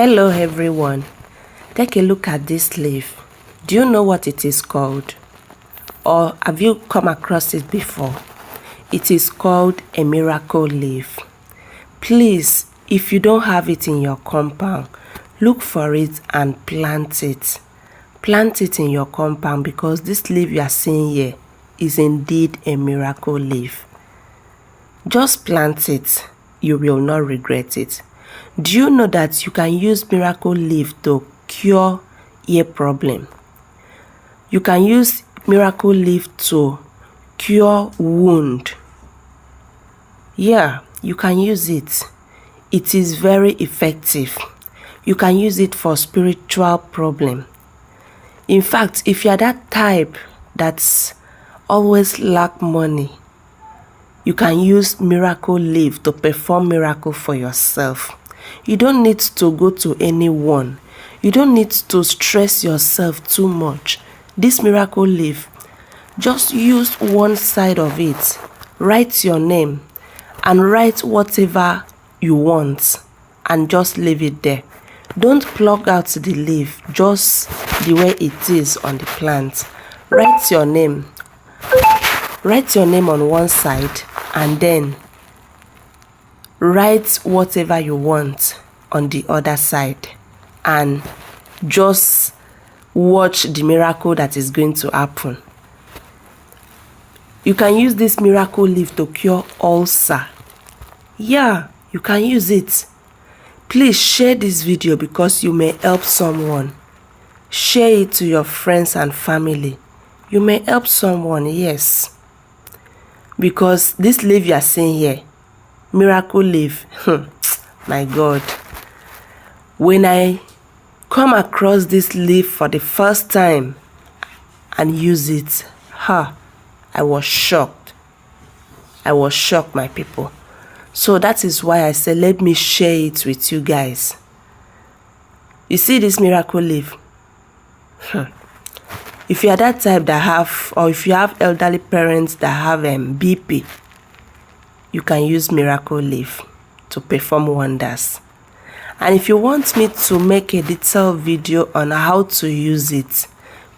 Hello everyone, take a look at this leaf. Do you know what it is called? Or have you come across it before? It is called a miracle leaf. Please, if you don't have it in your compound, look for it and plant it. Plant it in your compound because this leaf you are seeing here is indeed a miracle leaf. Just plant it, you will not regret it. Do you know that you can use miracle leaf to cure ear problem? You can use miracle leaf to cure wound. Yeah, you can use it. It is very effective. You can use it for spiritual problem. In fact, if you are that type that's always lack money, you can use miracle leaf to perform miracle for yourself. You don't need to go to anyone. You don't need to stress yourself too much. This miracle leaf, just use one side of it. Write your name and write whatever you want and just leave it there. Don't pluck out the leaf, just the way it is on the plant. Write your name. Write your name on one side and then write whatever you want on the other side and just watch the miracle that is going to happen. You can use this miracle leaf to cure ulcer. Yeah, you can use it. Please share this video because you may help someone. Share it to your friends and family. You may help someone, yes. Because this leaf you are seeing here, miracle leaf, my God. When I come across this leaf for the first time and use it, I was shocked. I was shocked, my people. So that is why I said, let me share it with you guys. You see this miracle leaf? If you are that type that have, or if you have elderly parents that have BP, you can use miracle leaf to perform wonders. And if you want me to make a detailed video on how to use it,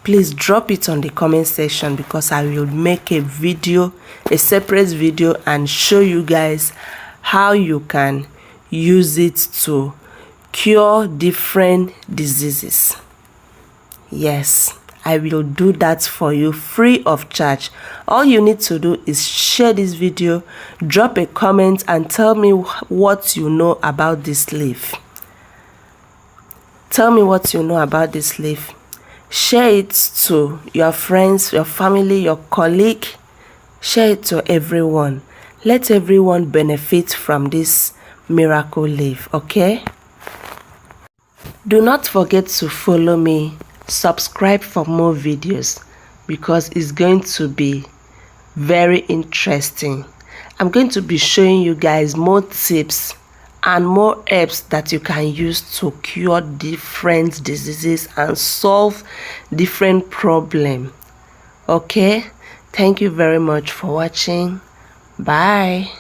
please drop it on the comment section because I will make a video, a separate video, and show you guys how you can use it to cure different diseases. Yes, I will do that for you free of charge. All you need to do is share this video, drop a comment, and tell me what you know about this leaf. Tell me what you know about this leaf. Share it to your friends, your family, your colleague. Share it to everyone. Let everyone benefit from this miracle leaf, okay? Do not forget to follow me. Subscribe for more videos because it's going to be very interesting. I'm going to be showing you guys more tips and more herbs that you can use to cure different diseases and solve different problems. Okay, thank you very much for watching. Bye.